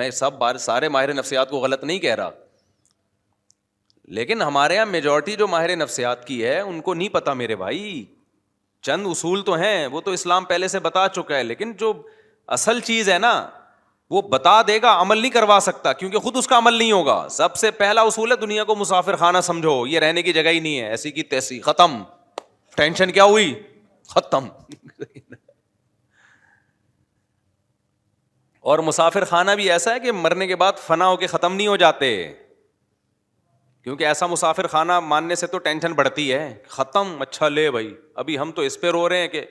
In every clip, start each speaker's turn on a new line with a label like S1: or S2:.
S1: میں سارے ماہر نفسیات کو غلط نہیں کہہ رہا, لیکن ہمارے یہاں میجورٹی جو ماہر نفسیات کی ہے ان کو نہیں پتا میرے بھائی. چند اصول تو ہیں, وہ تو اسلام پہلے سے بتا چکا ہے, لیکن جو اصل چیز ہے نا وہ بتا دے گا, عمل نہیں کروا سکتا کیونکہ خود اس کا عمل نہیں ہوگا. سب سے پہلا اصول ہے دنیا کو مسافر خانہ سمجھو, یہ رہنے کی جگہ ہی نہیں ہے, ایسی کی تیسی, ختم. ٹینشن کیا ہوئی, ختم. اور مسافر خانہ بھی ایسا ہے کہ مرنے کے بعد فنا ہو کے ختم نہیں ہو جاتے, کیونکہ ایسا مسافر خانہ ماننے سے تو ٹینشن بڑھتی ہے. ختم, اچھا لے بھائی, ابھی ہم تو اس پہ رو رہے ہیں کہ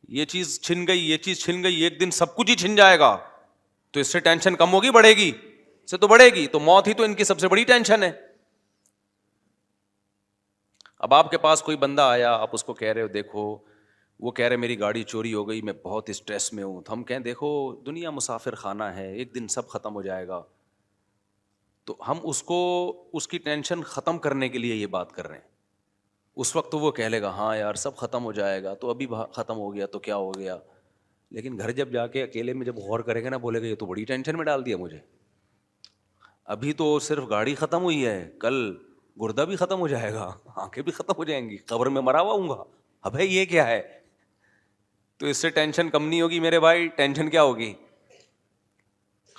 S1: یہ چیز چھن گئی, یہ چیز چھن گئی, ایک دن سب کچھ ہی چھن جائے گا, تو اس سے ٹینشن کم ہوگی بڑھے گی؟ سے تو بڑھے گی. تو موت ہی تو ان کی سب سے بڑی ٹینشن ہے. اب آپ کے پاس کوئی بندہ آیا, آپ اس کو کہہ رہے ہو دیکھو, وہ کہہ رہے میری گاڑی چوری ہو گئی, میں بہت اسٹریس میں ہوں. تو ہم کہیں دیکھو دنیا مسافر خانہ ہے, ایک دن سب ختم ہو جائے گا. تو ہم اس کو اس کی ٹینشن ختم کرنے کے لیے یہ بات کر رہے ہیں. اس وقت تو وہ کہہ لے گا ہاں یار سب ختم ہو جائے گا, تو ابھی ختم ہو گیا تو کیا ہو گیا. لیکن گھر جب جا کے اکیلے میں جب غور کرے گا نا, بولے گا یہ تو بڑی ٹینشن میں ڈال دیا مجھے. ابھی تو صرف گاڑی ختم ہوئی ہے, کل گردہ بھی ختم ہو جائے گا, آنکھیں بھی ختم ہو جائیں گی, قبر میں مرا ہوا ہوں گا. ابے یہ کیا ہے؟ تو اس سے ٹینشن کم نہیں ہوگی میرے بھائی. ٹینشن کیا ہوگی؟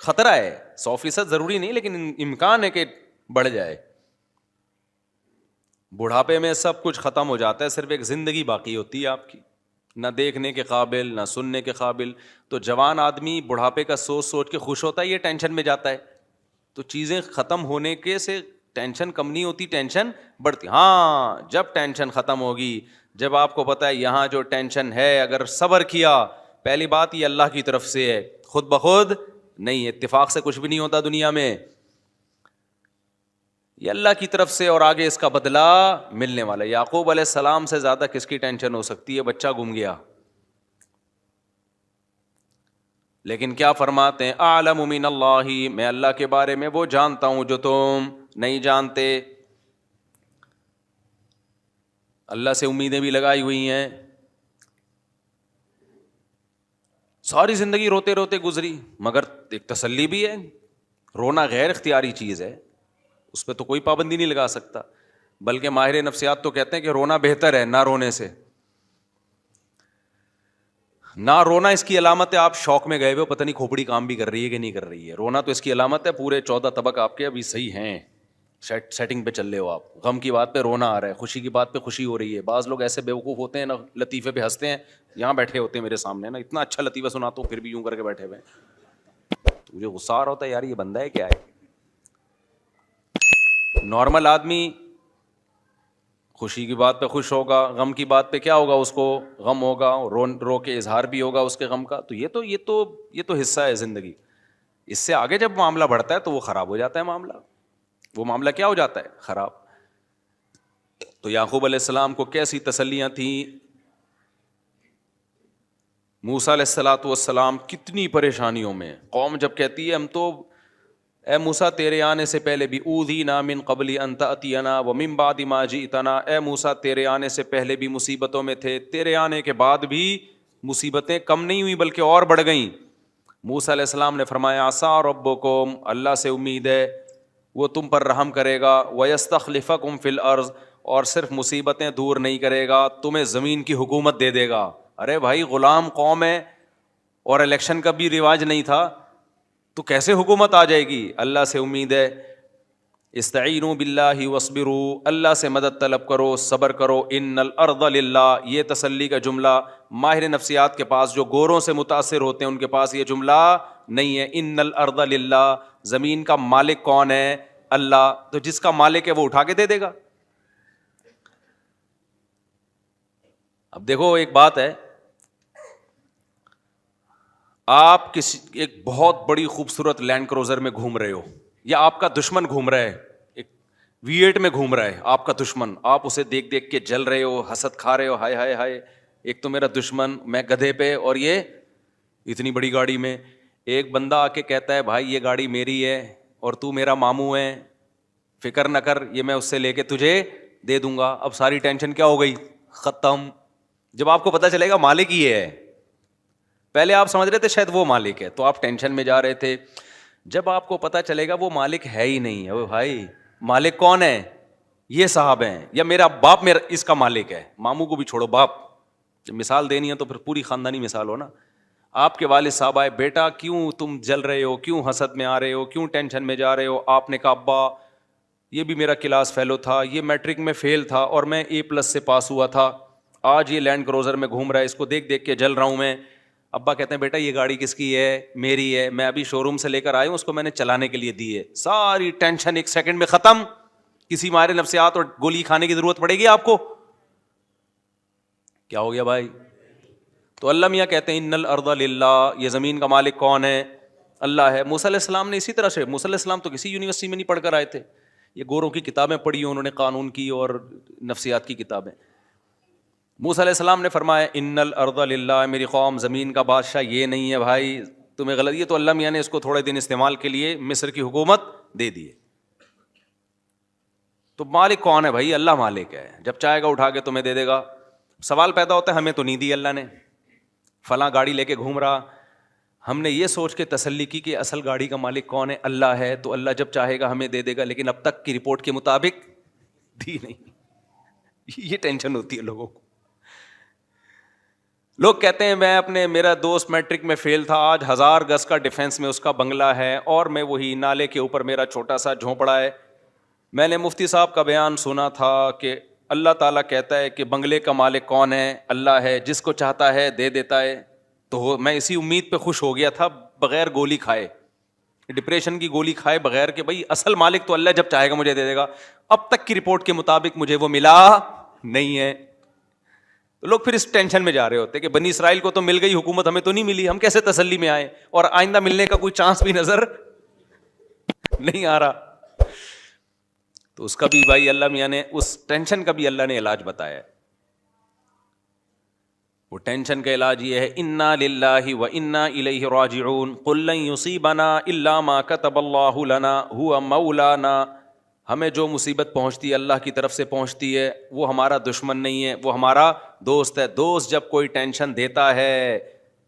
S1: خطرہ ہے, 100% ضروری نہیں, لیکن امکان ہے کہ بڑھ جائے. بڑھاپے میں سب کچھ ختم ہو جاتا ہے, صرف ایک زندگی باقی ہوتی ہے آپ کی, نہ دیکھنے کے قابل نہ سننے کے قابل. تو جوان آدمی بڑھاپے کا سوچ سوچ کے خوش ہوتا ہے, یہ ٹینشن میں جاتا ہے. تو چیزیں ختم ہونے کے سے ٹینشن کم نہیں ہوتی, ٹینشن بڑھتی. ہاں جب ٹینشن ختم ہوگی, جب آپ کو پتا ہے یہاں جو ٹینشن ہے اگر صبر کیا, پہلی بات یہ اللہ کی طرف سے ہے, خود بخود نہیں, اتفاق سے کچھ بھی نہیں ہوتا دنیا میں, یہ اللہ کی طرف سے, اور آگے اس کا بدلہ ملنے والا ہے. یعقوب علیہ السلام سے زیادہ کس کی ٹینشن ہو سکتی ہے؟ بچہ گم گیا. لیکن کیا فرماتے ہیں, اعلم من اللہ, میں اللہ کے بارے میں وہ جانتا ہوں جو تم نہیں جانتے. اللہ سے امیدیں بھی لگائی ہوئی ہیں, ساری زندگی روتے روتے گزری, مگر ایک تسلی بھی ہے. رونا غیر اختیاری چیز ہے, اس پہ تو کوئی پابندی نہیں لگا سکتا. بلکہ ماہر نفسیات تو کہتے ہیں کہ رونا بہتر ہے نہ رونے سے. نہ رونا اس کی علامت ہے آپ شوق میں گئے ہوئے ہو, پتہ نہیں کھوپڑی کام بھی کر رہی ہے کہ نہیں کر رہی ہے. رونا تو اس کی علامت ہے پورے 14 طبق آپ کے ابھی صحیح ہیں, سیٹنگ پہ چل رہے ہو آپ. غم کی بات پہ رونا آ رہا ہے, خوشی کی بات پہ خوشی ہو رہی ہے. بعض لوگ ایسے بیوقوف ہوتے ہیں نا, لطیفے پہ ہنستے ہیں, یہاں بیٹھے ہوتے ہیں میرے سامنے نا, اتنا اچھا لطیفہ سناتا ہوں پھر بھی یوں کر کے بیٹھے ہوئے. مجھے غصہ آ رہا ہوتا ہے یار یہ بندہ ہے کیا ہے. نارمل آدمی خوشی کی بات پہ خوش ہوگا, غم کی بات پہ کیا ہوگا, اس کو غم ہوگا, رو کے اظہار بھی ہوگا اس کے غم کا. تو یہ تو حصہ ہے زندگی. اس سے آگے جب معاملہ بڑھتا ہے تو وہ خراب ہو جاتا ہے معاملہ. وہ معاملہ کیا ہو جاتا ہے؟ خراب. تو یعقوب علیہ السلام کو کیسی تسلیاں تھیں. موسیٰ علیہ الصلوۃ والسلام کتنی پریشانیوں میں, قوم جب کہتی ہے ہم تو اے موسیٰ تیرے آنے سے پہلے بھی اوذینا من قبل ان تأتینا ومن بعد ما جئتنا, اے موسیٰ تیرے آنے سے پہلے بھی مصیبتوں میں تھے, تیرے آنے کے بعد بھی مصیبتیں کم نہیں ہوئی بلکہ اور بڑھ گئیں. موسیٰ علیہ السلام نے فرمایا عسیٰ ربکم, اللہ سے امید ہے وہ تم پر رحم کرے گا, ویستخلفکم فی الارض, اور صرف مصیبتیں دور نہیں کرے گا, تمہیں زمین کی حکومت دے دے گا. ارے بھائی غلام قوم ہے اور الیکشن کا بھی رواج نہیں تھا, تو کیسے حکومت آ جائے گی؟ اللہ سے امید ہے. استعینوا باللہ واصبروا, اللہ سے مدد طلب کرو, صبر کرو. ان الارض للہ, یہ تسلی کا جملہ ماہر نفسیات کے پاس جو گوروں سے متاثر ہوتے ہیں ان کے پاس یہ جملہ نہیں ہے. ان الارض للہ, زمین کا مالک کون ہے؟ اللہ. تو جس کا مالک ہے وہ اٹھا کے دے دے گا. اب دیکھو ایک بات ہے, آپ کسی ایک بہت بڑی خوبصورت لینڈ کروزر میں گھوم رہے ہو, یا آپ کا دشمن گھوم رہا ہے, ایک V8 میں گھوم رہا ہے آپ کا دشمن, آپ اسے دیکھ دیکھ کے جل رہے ہو, حسد کھا رہے ہو, ہائے ہائے ہائے ایک تو میرا دشمن, میں گدھے پہ اور یہ اتنی بڑی گاڑی میں. ایک بندہ آ کے کہتا ہے بھائی یہ گاڑی میری ہے اور تو میرا ماموں ہے, فکر نہ کر, یہ میں اس سے لے کے تجھے دے دوں گا. اب ساری ٹینشن کیا ہو گئی؟ ختم. جب آپ کو پتہ چلے گا مالک یہ ہے, پہلے آپ سمجھ رہے تھے شاید وہ مالک ہے تو آپ ٹینشن میں جا رہے تھے. جب آپ کو پتا چلے گا وہ مالک ہے ہی نہیں ہے، بھائی مالک کون ہے؟ یہ صاحب ہیں، یا میرا باپ میرا اس کا مالک ہے، ماموں کو بھی چھوڑو، باپ جب مثال دینی ہے تو پھر پوری خاندانی مثال ہو نا. آپ کے والد صاحب آئے، بیٹا کیوں تم جل رہے ہو، کیوں حسد میں آ رہے ہو، کیوں ٹینشن میں جا رہے ہو؟ آپ نے کہا ابا یہ بھی میرا کلاس فیلو تھا، یہ میٹرک میں فیل تھا اور میں A+ سے پاس ہوا تھا، آج یہ لینڈ کروزر میں گھوم رہا ہے، اس کو دیکھ دیکھ کے جل رہا ہوں میں. ابا کہتے ہیں بیٹا یہ گاڑی کس کی ہے؟ میری ہے، میں ابھی شو روم سے لے کر آیا ہوں، اس کو میں نے چلانے کے لیے دی ہے. ساری ٹینشن ایک سیکنڈ میں ختم. کسی مارے نفسیات اور گولی کھانے کی ضرورت پڑے گی آپ کو؟ کیا ہو گیا بھائی؟ تو اللہ میاں کہتے ہیں ان الارض للہ، یہ زمین کا مالک کون ہے؟ اللہ ہے. موسیٰ علیہ السلام نے اسی طرح سے، موسیٰ علیہ السلام تو کسی یونیورسٹی میں نہیں پڑھ کر آئے تھے، یہ گوروں کی کتابیں پڑھی انہوں نے، قانون کی اور نفسیات کی کتابیں. موسیٰ علیہ السلام نے فرمایا ان الارض للہ، میری قوم زمین کا بادشاہ یہ نہیں ہے بھائی، تمہیں غلط. یہ تو اللہ میاں نے اس کو تھوڑے دن استعمال کے لیے مصر کی حکومت دے دی ہے. تو مالک کون ہے بھائی؟ اللہ مالک ہے، جب چاہے گا اٹھا کے تمہیں دے دے گا. سوال پیدا ہوتا ہے ہمیں تو نہیں دی اللہ نے، فلاں گاڑی لے کے گھوم رہا، ہم نے یہ سوچ کے تسلی کی کہ اصل گاڑی کا مالک کون ہے؟ اللہ ہے، تو اللہ جب چاہے گا ہمیں دے دے گا، لیکن اب تک کی رپورٹ کے مطابق دی نہیں. یہ ٹینشن ہوتی ہے لوگوں کو. لوگ کہتے ہیں میرا دوست میٹرک میں فیل تھا، آج 1000 گز کا ڈیفینس میں اس کا بنگلہ ہے اور میں وہی نالے کے اوپر میرا چھوٹا سا جھونپڑا ہے. میں نے مفتی صاحب کا بیان سنا تھا کہ اللہ تعالیٰ کہتا ہے کہ بنگلے کا مالک کون ہے؟ اللہ ہے، جس کو چاہتا ہے دے دیتا ہے. تو میں اسی امید پہ خوش ہو گیا تھا بغیر گولی کھائے، ڈپریشن کی گولی کھائے بغیر، کہ بھائی اصل مالک تو اللہ، جب چاہے گا مجھے دے دے گا. اب تک کی رپورٹ کے مطابق مجھے وہ ملا نہیں ہے. لوگ پھر اس ٹینشن میں جا رہے ہوتے کہ بنی اسرائیل کو تو مل گئی حکومت، ہمیں تو نہیں ملی، ہم کیسے تسلی میں آئے، اور آئندہ ملنے کا کوئی چانس بھی نظر نہیں آ رہا. تو اس کا بھی بھائی اللہ میاں نے، اس ٹینشن کا بھی اللہ نے علاج بتایا ہے. وہ ٹینشن کا علاج یہ ہے انا للہ و انا الیہ راجعون قل لن یصیبنا الا ما کتب اللہ لنا هو مولانا. ہمیں جو مصیبت پہنچتی ہے اللہ کی طرف سے پہنچتی ہے، وہ ہمارا دشمن نہیں ہے، وہ ہمارا دوست ہے. دوست جب کوئی ٹینشن دیتا ہے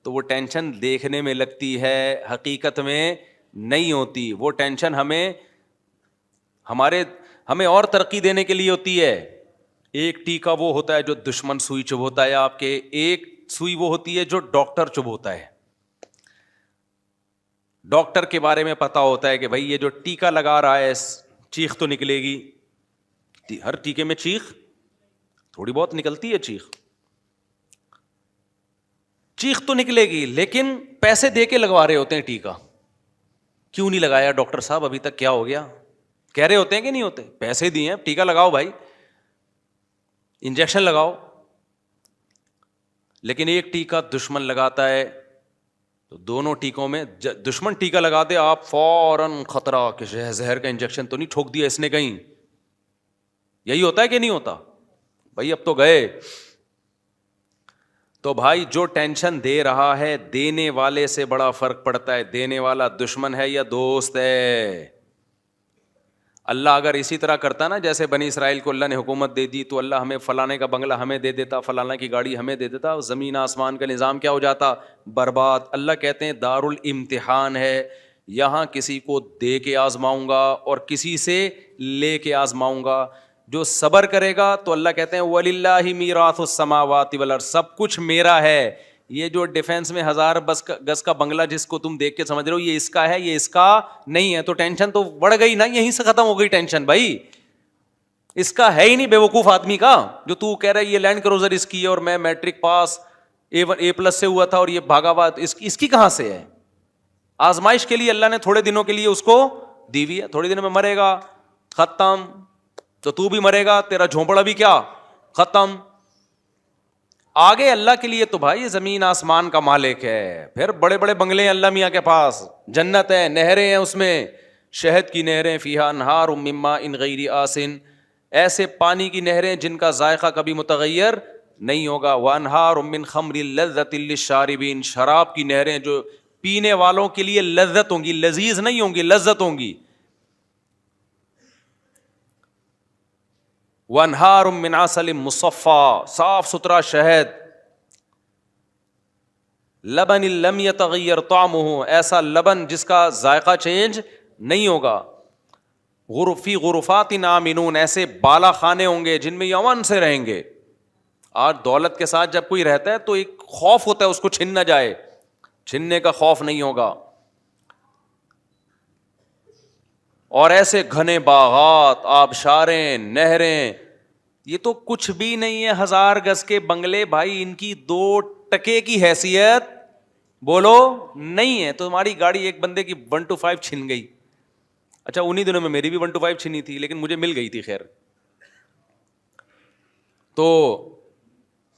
S1: تو وہ ٹینشن دیکھنے میں لگتی ہے، حقیقت میں نہیں ہوتی. وہ ٹینشن ہمیں اور ترقی دینے کے لیے ہوتی ہے. ایک ٹیکہ وہ ہوتا ہے جو دشمن سوئی چبھوتا ہے آپ کے، ایک سوئی وہ ہوتی ہے جو ڈاکٹر چبھوتا ہے. ڈاکٹر کے بارے میں پتا ہوتا ہے کہ بھائی یہ جو ٹیکہ لگا رہا ہے چیخ تو نکلے گی، ہر ٹیکے میں چیخ تھوڑی بہت نکلتی ہے، چیخ تو نکلے گی، لیکن پیسے دے کے لگوا رہے ہوتے ہیں ٹیکہ. کیوں نہیں لگایا ڈاکٹر صاحب ابھی تک، کیا ہو گیا؟ کہہ رہے ہوتے ہیں کہ نہیں ہوتے؟ پیسے دیے ہیں، ٹیکہ لگاؤ بھائی، انجیکشن لگاؤ. لیکن ایک ٹیکہ دشمن لگاتا ہے تو دونوں ٹیکوں میں، دشمن ٹیکہ لگا دے آپ فوراً خطرہ کہ زہر کا انجیکشن تو نہیں ٹھوک دیا اس نے کہیں. یہی ہوتا ہے کہ نہیں ہوتا؟ بھائی اب تو گئے. تو بھائی جو ٹینشن دے رہا ہے، دینے والے سے بڑا فرق پڑتا ہے، دینے والا دشمن ہے یا دوست ہے. اللہ اگر اسی طرح کرتا نا جیسے بنی اسرائیل کو اللہ نے حکومت دے دی، تو اللہ ہمیں فلانے کا بنگلہ ہمیں دے دیتا، فلانے کی گاڑی ہمیں دے دیتا، زمین آسمان کا نظام کیا ہو جاتا؟ برباد. اللہ کہتے ہیں دار الامتحان ہے، یہاں کسی کو دے کے آزماؤں گا اور کسی سے لے کے آزماؤں گا. جو صبر کرے گا تو اللہ کہتے ہیں وَلِلَّهِ مِيرَاثُ السَّمَاوَاتِ وَالْأَرْضِ، سب کچھ میرا ہے. یہ جو ڈیفینس میں 1000 گز کا بنگلہ جس کو تم دیکھ کے سمجھ رہے ہو یہ اس کا ہے، یہ اس کا نہیں ہے، تو ٹینشن تو بڑھ گئی نا، یہیں سے ختم ہو گئی ٹینشن. بھائی اس کا ہے ہی نہیں، بیوقوف آدمی کا. جو تو کہہ رہا ہے یہ لینڈ کروزر اس کی ہے اور میں میٹرک پاس A+ سے ہوا تھا اور یہ بھاگا ہوا، اس کی کہاں سے ہے؟ آزمائش کے لیے اللہ نے تھوڑے دنوں کے لیے اس کو دی ہوئی ہے. تھوڑے دنوں میں مرے گا، ختم. تو بھی مرے گا، تیرا جھونپڑا بھی کیا؟ ختم. آگے اللہ کے لیے تو بھائی زمین آسمان کا مالک ہے، پھر بڑے بڑے بنگلے ہیں اللہ میاں کے پاس، جنت ہے، نہریں ہیں اس میں، شہد کی نہریں، فیہا انہار من ماء غیر آسن، ایسے پانی کی نہریں جن کا ذائقہ کبھی متغیر نہیں ہوگا. وانہار من خمر لذۃ للشاربین، شراب کی نہریں جو پینے والوں کے لیے لذت ہوں گی، لذیذ نہیں ہوں گی، لذت ہوں گی. وانہار من عسل مصفی، صاف ستھرا شہد. لبن لم یتغیر طعمہ، ایسا لبن جس کا ذائقہ چینج نہیں ہوگا. غرفی غرفات آمنون، ایسے بالا خانے ہوں گے جن میں یہ امن سے رہیں گے. آج دولت کے ساتھ جب کوئی رہتا ہے تو ایک خوف ہوتا ہے اس کو چھن نہ جائے، چھننے کا خوف نہیں ہوگا. اور ایسے گھنے باغات، آبشاریں، نہریں، یہ تو کچھ بھی نہیں ہے. 1000 گز کے بنگلے بھائی، ان کی 2 ٹکے کی حیثیت بولو نہیں ہے. تو ہماری گاڑی ایک بندے کی 125 چھن گئی. اچھا انہی دنوں میں میری بھی 125 چھنی تھی، لیکن مجھے مل گئی تھی. خیر، تو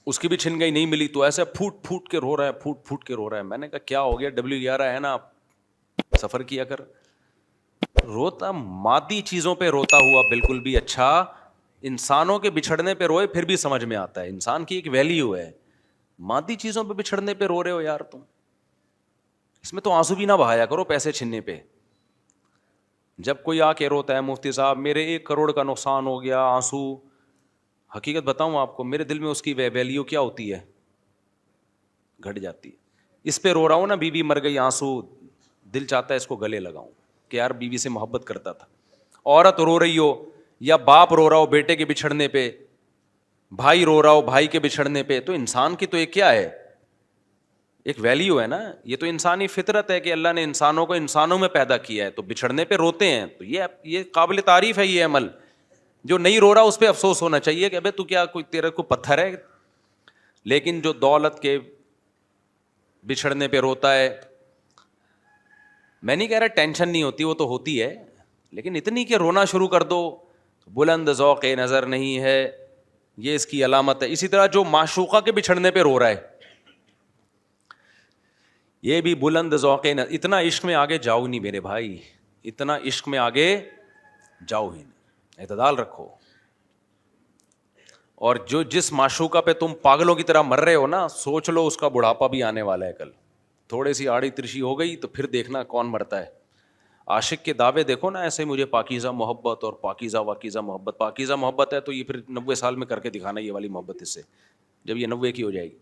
S1: اس کی بھی چھن گئی، نہیں ملی تو ایسے پھوٹ پھوٹ کے رو رہا ہے، پھوٹ پھوٹ کے رو رہا ہے. میں نے کہا کیا ہو گیا؟ W11 ہے نا، سفر کیا کر. روتا مادی چیزوں پہ روتا ہوا بالکل بھی اچھا، انسانوں کے بچھڑنے پہ روئے پھر بھی سمجھ میں آتا ہے. انسان کی ایک ویلیو ہے. مادی چیزوں پہ بچھڑنے پہ رو رہے ہو یار تم، اس میں تو آنسو بھی نہ بہایا کرو پیسے چھننے پہ. جب کوئی آ کے روتا ہے مفتی صاحب میرے 1 کروڑ کا نقصان ہو گیا، آنسو، حقیقت بتاؤں آپ کو، میرے دل میں اس کی ویلیو کیا ہوتی ہے؟ گھٹ جاتی ہے. اس پہ رو رہا ہوں نا، بیوی مر گئی، آنسو، دل چاہتا ہے اس کو گلے لگاؤں کہ یار بیوی سے محبت کرتا تھا. عورت رو رہی ہو یا باپ رو رہا ہو بیٹے کے بچھڑنے پہ، بھائی رو رہا ہو بھائی کے بچھڑنے پہ، تو انسان کی تو ایک کیا ہے، ایک ویلیو ہے نا. یہ تو انسانی فطرت ہے کہ اللہ نے انسانوں کو انسانوں میں پیدا کیا ہے، تو بچھڑنے پہ روتے ہیں. تو یہ قابل تعریف ہے یہ عمل. جو نہیں رو رہا اس پہ افسوس ہونا چاہیے کہ ابے تو کیا کوئی تیرے کو پتھر ہے. لیکن جو دولت کے بچھڑنے پہ روتا ہے، میں نہیں کہہ رہا ٹینشن نہیں ہوتی، وہ تو ہوتی ہے، لیکن اتنی کہ رونا شروع کر دو، بلند ذوق نظر نہیں ہے، یہ اس کی علامت ہے. اسی طرح جو معشوقہ کے بچھڑنے پہ رو رہا ہے، یہ بھی بلند ذوق نظر. اتنا عشق میں آگے جاؤ نہیں میرے بھائی، اتنا عشق میں آگے جاؤ ہی نہیں، اعتدال رکھو. اور جو جس معشوقہ پہ تم پاگلوں کی طرح مر رہے ہو نا، سوچ لو اس کا بڑھاپا بھی آنے والا ہے کل. تھوڑی سی آڑی ترشی ہو گئی تو پھر دیکھنا کون مرتا ہے. عاشق کے دعوے دیکھو نا ایسے، مجھے پاکیزہ محبت اور پاکیزہ واکیزہ محبت. پاکیزہ محبت ہے تو یہ پھر 90 سال میں کر کے دکھانا یہ والی محبت اس سے، جب یہ 90 کی ہو جائے گی.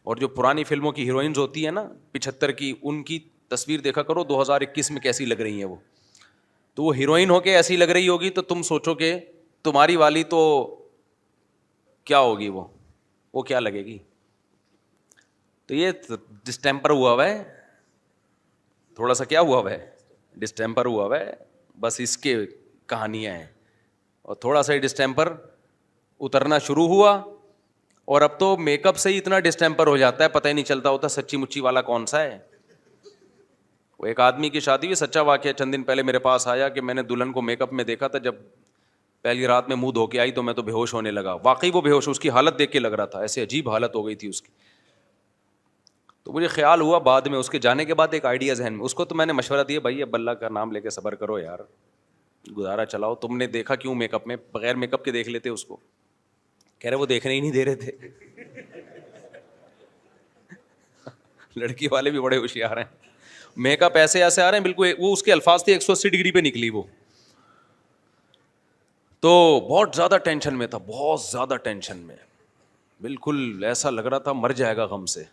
S1: اور جو پرانی فلموں کی ہیروئنز ہوتی ہیں نا 75 کی، ان کی تصویر دیکھا کرو 2021 میں کیسی لگ رہی ہیں وہ. تو وہ ہیروئن ہو کے ایسی لگ رہی ہوگی تو تم سوچو کہ تمہاری والی تو کیا ہوگی، وہ کیا لگے گی. تو یہ ڈسٹیمپر ہوا ہے، تھوڑا سا کیا ہوا ہے، ڈسٹیمپر ہوا ہے. بس اس کے کہانیاں ہیں. اور تھوڑا سا ڈسٹیمپر اترنا شروع ہوا، اور اب تو میک اپ سے ہی اتنا ڈسٹیمپر ہو جاتا ہے پتہ ہی نہیں چلتا ہوتا سچی مچی والا کون سا ہے. وہ ایک آدمی کی شادی ہوئی، سچا واقعہ، چند دن پہلے میرے پاس آیا کہ میں نے دلہن کو میک اپ میں دیکھا تھا، جب پہلی رات میں منہ دھو کے آئی تو میں تو بے ہوش ہونے لگا. واقعی وہ بے ہوش، اس کی حالت دیکھ کے لگ رہا تھا ایسے عجیب حالت ہو گئی تھی اس کی. تو مجھے خیال ہوا بعد میں، اس کے جانے کے بعد ایک آئیڈیا ذہن میں، اس کو تو میں نے مشورہ دیا بھائی اب اللہ کا نام لے کے صبر کرو یار، گزارا چلاؤ. تم نے دیکھا کیوں میک اپ میں؟ بغیر میک اپ کے دیکھ لیتے اس کو. کہہ رہے وہ دیکھنے ہی نہیں دے رہے تھے. لڑکی والے بھی بڑے ہوشیار ہیں. میک اپ ایسے ایسے آ رہے ہیں بالکل، وہ اس کے الفاظ تھے 180 ڈگری پہ نکلی وہ. تو بہت زیادہ ٹینشن میں تھا، بہت زیادہ ٹینشن میں، بالکل ایسا لگ رہا تھا مر جائے گا غم سے.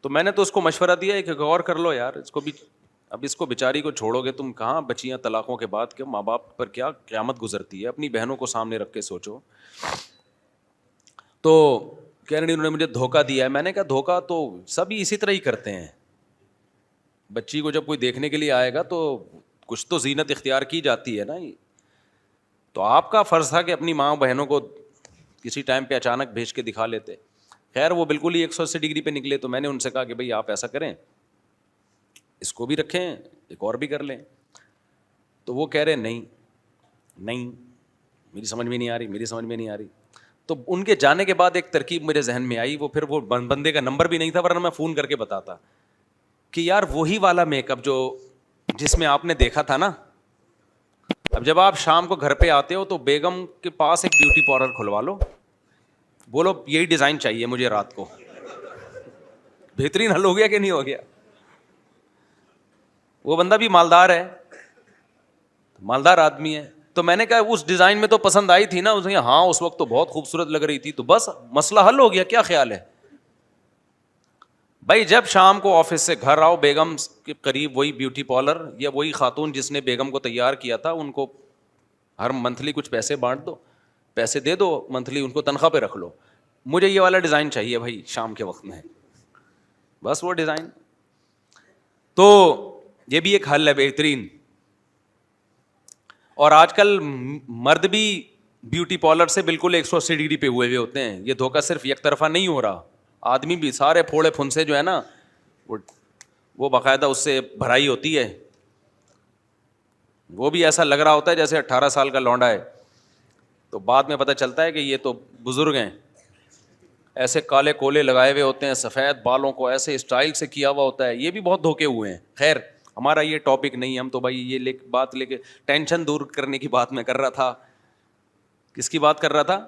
S1: تو میں نے تو اس کو مشورہ دیا کہ غور کر لو یار، اس کو بھی اب اس کو بیچاری کو چھوڑو گے تم کہاں بچیاں طلاقوں کے بعد، کہ ماں باپ پر کیا قیامت گزرتی ہے، اپنی بہنوں کو سامنے رکھ کے سوچو. تو کہہ رہے انہوں نے مجھے دھوکہ دیا ہے. میں نے کہا دھوکہ تو سبھی اسی طرح ہی کرتے ہیں. بچی کو جب کوئی دیکھنے کے لیے آئے گا تو کچھ تو زینت اختیار کی جاتی ہے نا. تو آپ کا فرض تھا کہ اپنی ماں بہنوں کو کسی ٹائم پہ اچانک بھیج کے دکھا لیتے. خیر وہ بالکل ہی 180 ڈگری پہ نکلے. تو میں نے ان سے کہا کہ بھائی آپ ایسا کریں، اس کو بھی رکھیں ایک اور بھی کر لیں. تو وہ کہہ رہے نہیں میری سمجھ میں نہیں آ رہی. تو ان کے جانے کے بعد ایک ترکیب میرے ذہن میں آئی. وہ پھر وہ بندے کا نمبر بھی نہیں تھا ورنہ میں فون کر کے بتاتا کہ یار وہی والا میک اپ جو جس میں آپ نے دیکھا تھا نا، اب جب آپ شام کو گھر پہ آتے ہو تو بیگم کے پاس ایک بیوٹی پارلر کھلوا لو، بولو یہی ڈیزائن چاہیے مجھے رات کو. بہترین حل ہو گیا کہ نہیں ہو گیا؟ وہ بندہ بھی مالدار ہے، مالدار آدمی ہے. تو میں نے کہا اس ڈیزائن میں تو پسند آئی تھی نا اسے؟ ہاں اس وقت تو بہت خوبصورت لگ رہی تھی. تو بس مسئلہ حل ہو گیا. کیا خیال ہے؟ بھائی جب شام کو آفس سے گھر آؤ, بیگم کے قریب وہی بیوٹی پارلر یا وہی خاتون جس نے بیگم کو تیار کیا تھا, ان کو ہر منتھلی کچھ پیسے بانٹ دو, پیسے دے دو منتھلی, ان کو تنخواہ پہ رکھ لو, مجھے یہ والا ڈیزائن چاہیے بھائی شام کے وقت میں, بس وہ ڈیزائن. تو یہ بھی ایک حل ہے بہترین. اور آج کل مرد بھی بیوٹی پارلر سے بالکل 180 ڈگری پہ ہوئے ہوتے ہیں. یہ دھوکہ صرف یک طرفہ نہیں ہو رہا, آدمی بھی سارے پھوڑے پھنسے جو ہے نا وہ باقاعدہ اس سے بھرائی ہوتی ہے, وہ بھی ایسا لگ رہا ہوتا ہے جیسے 18 سال کا لونڈا ہے, تو بعد میں پتہ چلتا ہے کہ یہ تو بزرگ ہیں. ایسے کالے کولے لگائے ہوئے ہوتے ہیں, سفید بالوں کو ایسے اسٹائل سے کیا ہوا ہوتا ہے, یہ بھی بہت دھوکے ہوئے ہیں. خیر ہمارا یہ ٹاپک نہیں, ہم تو بھائی یہ بات لے کے ٹینشن دور کرنے کی بات میں کر رہا تھا. کس کی بات کر رہا تھا؟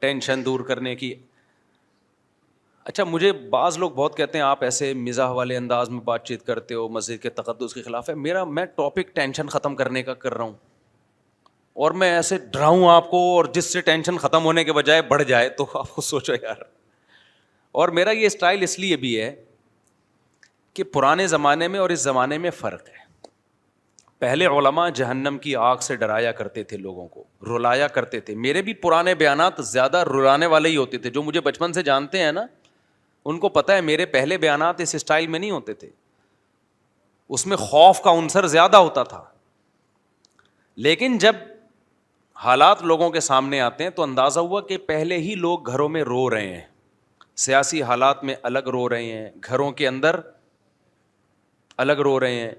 S1: ٹینشن دور کرنے کی. اچھا, مجھے بعض لوگ بہت کہتے ہیں آپ ایسے مزاح والے انداز میں بات چیت کرتے ہو, مسجد کے تقدس کے خلاف ہے. میں ٹاپک ٹینشن ختم کرنے کا کر رہا ہوں, اور میں ایسے ڈراؤں آپ کو, اور جس سے ٹینشن ختم ہونے کے بجائے بڑھ جائے, تو آپ کو سوچو یار. اور میرا یہ اسٹائل اس لیے بھی ہے کہ پرانے زمانے میں اور اس زمانے میں فرق ہے. پہلے علماء جہنم کی آگ سے ڈرایا کرتے تھے, لوگوں کو رلایا کرتے تھے. میرے بھی پرانے بیانات زیادہ رلانے والے ہی ہوتے تھے. جو مجھے بچپن سے جانتے ہیں نا, ان کو پتہ ہے میرے پہلے بیانات اس اسٹائل میں نہیں ہوتے تھے, اس میں خوف کا عنصر زیادہ ہوتا تھا. لیکن جب حالات لوگوں کے سامنے آتے ہیں تو اندازہ ہوا کہ پہلے ہی لوگ گھروں میں رو رہے ہیں, سیاسی حالات میں الگ رو رہے ہیں, گھروں کے اندر الگ رو رہے ہیں.